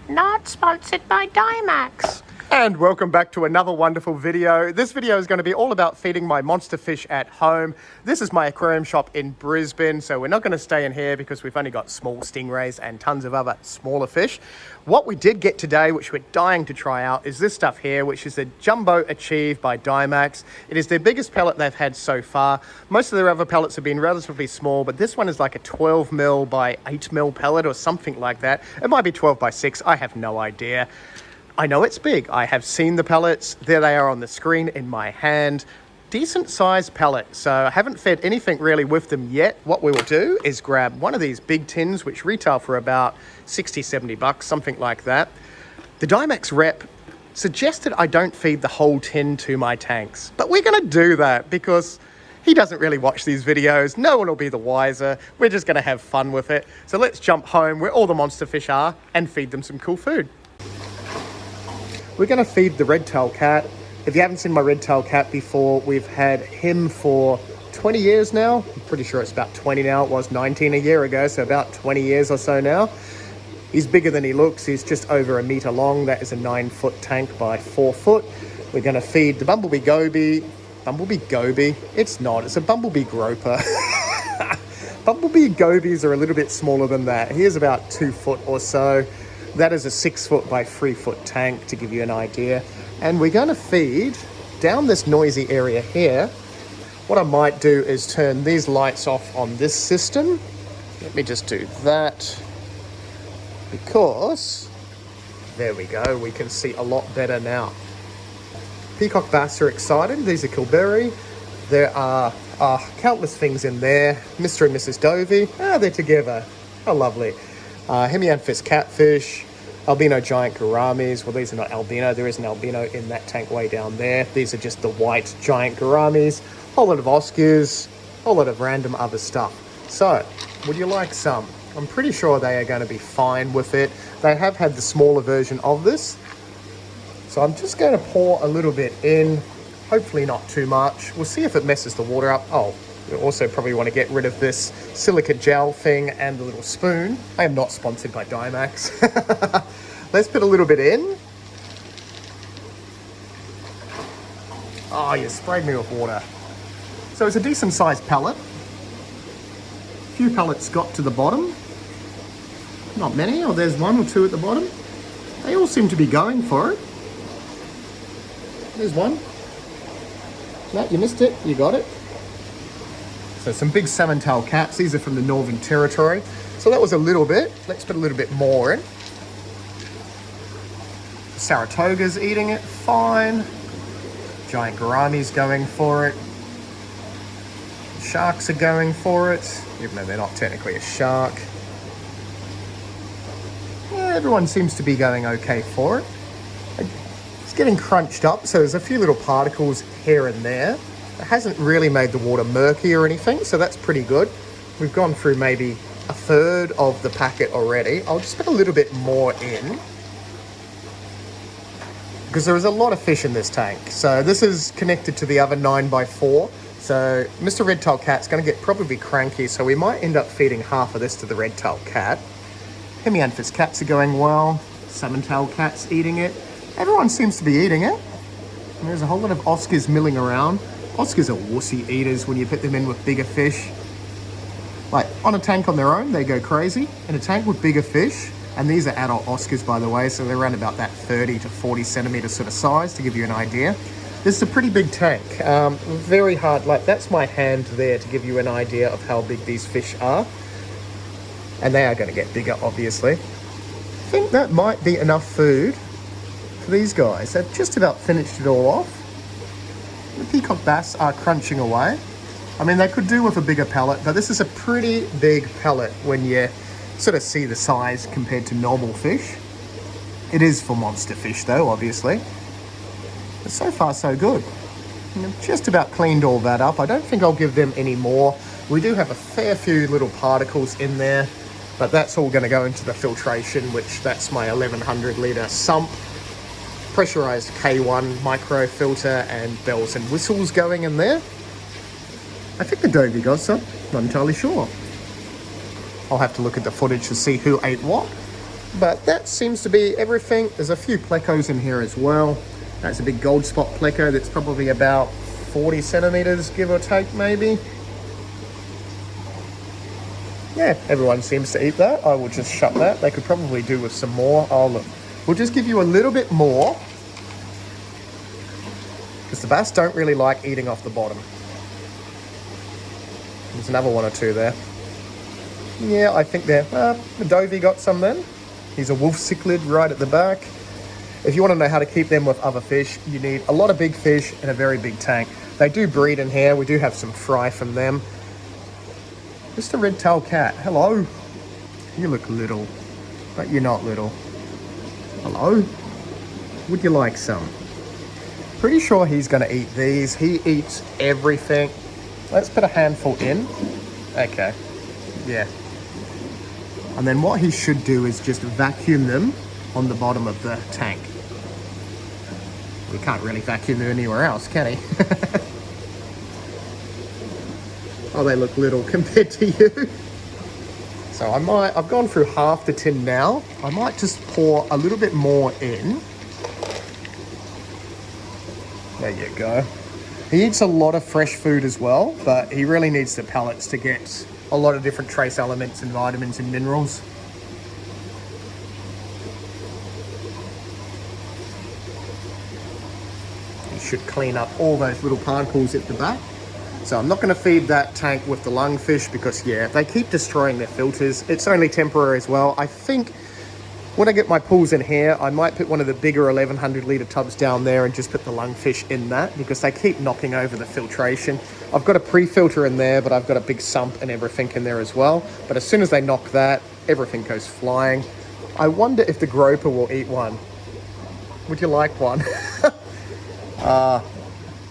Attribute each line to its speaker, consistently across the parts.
Speaker 1: Not sponsored by Dymax.
Speaker 2: And welcome back to another wonderful video. This video is going to be all about feeding my monster fish at home. This is my aquarium shop in Brisbane, so we're not going to stay in here because we've only got small stingrays and tons of other smaller fish. What we did get today, which we're dying to try out, is this stuff here, which is the Jumbo Achieve by Dymax. It is their biggest pellet they've had so far. Most of their other pellets have been relatively small, but this one is like a 12mm by 8mm pellet or something like that. It might be 12 by 6, I have no idea. I know it's big. I have seen the pellets. There they are on the screen in my hand. Decent sized pellet. So I haven't fed anything really with them yet. What we will do is grab one of these big tins, which retail for about 60, 70 bucks, something like that. The Dymax rep suggested I don't feed the whole tin to my tanks, but we're going to do that because he doesn't really watch these videos. No one will be the wiser. We're just going to have fun with it. So let's jump home where all the monster fish are and feed them some cool food. We're going to feed the Redtail cat. If you haven't seen my Redtail cat before, we've had him for 20 years now. I'm pretty sure it's about 20 now. It was 19 a year ago, so about 20 years or so now. He's bigger than he looks. He's just over 1 meter long. That is a 9-foot tank by 4 foot. We're going to feed the Bumblebee Goby. Bumblebee Goby? It's not. It's a Bumblebee Grouper. Bumblebee Gobies are a little bit smaller than that. He is about 2 foot or so. That is a 6 foot by 3 foot tank, to give you an idea. And we're going to feed down this noisy area here. What I might do is turn these lights off on this system. Let me just do that. Because, there we go, we can see a lot better now. Peacock bass are excited. These are Kilberry. There are countless things in there. Mr. and Mrs. Dovii. They're together. How lovely. Hemianthus catfish, albino giant gouramis. Well, these are not albino. There is an albino in that tank way down there. These are just the white giant gouramis. Whole lot of Oscars, whole lot of random other stuff. So, would you like some? I'm pretty sure they are going to be fine with it. They have had the smaller version of this. So I'm just going to pour a little bit in. Hopefully not too much. We'll see if it messes the water up. Oh. You also probably want to get rid of this silica gel thing and the little spoon. I am not sponsored by Dymax. Let's put a little bit in. Oh, you sprayed me with water. So it's a decent sized pellet. A few pellets got to the bottom. Not many, or there's 1 or 2 at the bottom. They all seem to be going for it. There's one. No, you missed it. You got it. So some big salmon-tail cats. These are from the Northern Territory. So that was a little bit. Let's put a little bit more in. Saratoga's eating it fine. Giant gouramis going for it. Sharks are going for it, even though they're not technically a shark. Yeah, everyone seems to be going okay for it. It's getting crunched up, so there's a few little particles here and there. It hasn't really made the water murky or anything, so that's pretty good. We've gone through maybe 1/3 of the packet already. I'll just put a little bit more in because there is a lot of fish in this tank. So this is connected to the other 9x4. So Mr. Redtail cat's going to get probably cranky, so we might end up feeding half of this to the Redtail cat. Hemianthus cats are going well. Salmon-tail cat's eating it. Everyone seems to be eating it. And there's a whole lot of Oscars milling around. Oscars are wussy eaters when you put them in with bigger fish. Like, on a tank on their own, they go crazy. In a tank with bigger fish, and these are adult Oscars, by the way, so they're around about that 30 to 40 centimeter sort of size, to give you an idea. This is a pretty big tank. Very hard, like, that's my hand there to give you an idea of how big these fish are. And they are going to get bigger, obviously. I think that might be enough food for these guys. They've just about finished it all off. The peacock bass are crunching away. I mean, they could do with a bigger pellet, but this is a pretty big pellet when you sort of see the size compared to normal fish. It is for monster fish though, obviously. But so far, so good. And I've just about cleaned all that up. I don't think I'll give them any more. We do have a fair few little particles in there, but that's all going to go into the filtration, which that's my 1100 litre sump. Pressurized K1 micro filter and bells and whistles going in there. I think the Dovii got some, not entirely sure. I'll have to look at the footage to see who ate what. But that seems to be everything. There's a few plecos in here as well. That's a big gold spot pleco that's probably about 40 centimeters, give or take, maybe. Yeah, everyone seems to eat that. I will just shut that. They could probably do with some more. Oh, look. We'll just give you a little bit more, because the bass don't really like eating off the bottom. There's another one or two there. Yeah, I think the Dovii got some then. He's a wolf cichlid right at the back. If you want to know how to keep them with other fish, you need a lot of big fish and a very big tank. They do breed in here. We do have some fry from them. Mr. Redtail cat, hello. You look little, but you're not little. Hello? Would you like some? Pretty sure he's going to eat these. He eats everything. Let's put a handful in. Okay. Yeah. And then what he should do is just vacuum them on the bottom of the tank. We can't really vacuum them anywhere else, can he? Oh, they look little compared to you. So I've gone through half the tin now. I might just pour a little bit more in. There you go. He eats a lot of fresh food as well, but he really needs the pellets to get a lot of different trace elements and vitamins and minerals. You should clean up all those little particles at the back. So I'm not going to feed that tank with the lungfish because, yeah, they keep destroying their filters. It's only temporary as well. I think when I get my pools in here, I might put one of the bigger 1100 litre tubs down there and just put the lungfish in that because they keep knocking over the filtration. I've got a pre-filter in there, but I've got a big sump and everything in there as well. But as soon as they knock that, everything goes flying. I wonder if the groper will eat one. Would you like one? I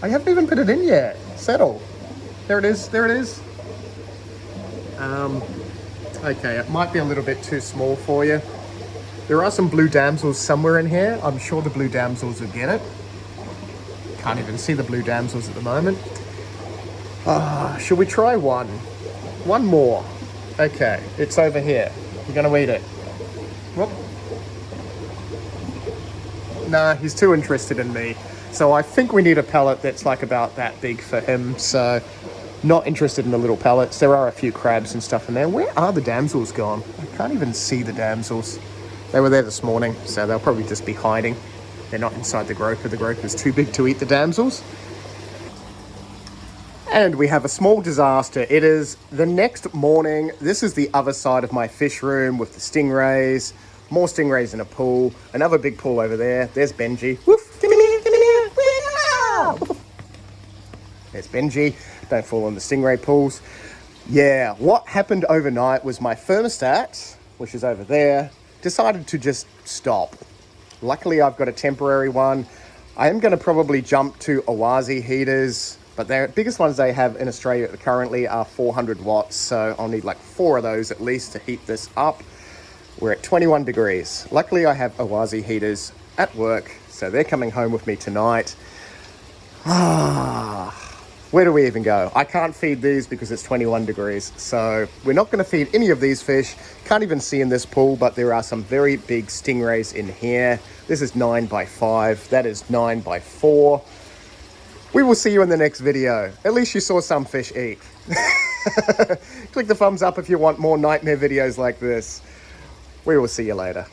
Speaker 2: haven't even put it in yet. Settle. There it is, there it is. Okay, it might be a little bit too small for you. There are some blue damsels somewhere in here. I'm sure the blue damsels will get it. Can't even see the blue damsels at the moment. Should we try one? One more. Okay, it's over here. You're gonna eat it. Whoop. Nah, he's too interested in me. So I think we need a pellet that's like about that big for him. So not interested in the little pellets. There are a few crabs and stuff in there. Where are the damsels gone? I can't even see the damsels. They were there this morning, so they'll probably just be hiding. They're not inside the groper. The groper's too big to eat the damsels. And we have a small disaster. It is the next morning. This is the other side of my fish room with the stingrays. More stingrays in a pool. Another big pool over there. There's Benji. Woof! Give me here, give me here. There's Benji. Don't fall in the stingray pools. Yeah, what happened overnight was my thermostat, which is over there, decided to just stop. Luckily, I've got a temporary one. I am going to probably jump to ughh heaters, but the biggest ones they have in Australia currently are 400 watts, so I'll need like 4 of those at least to heat this up. We're at 21 degrees. Luckily, I have ughh heaters at work, so they're coming home with me tonight. Where do we even go? I can't feed these because it's 21 degrees. So we're not going to feed any of these fish. Can't even see in this pool, but there are some very big stingrays in here. This is 9 by 5. That is 9 by 4. We will see you in the next video. At least you saw some fish eat. Click the thumbs up if you want more nightmare videos like this. We will see you later.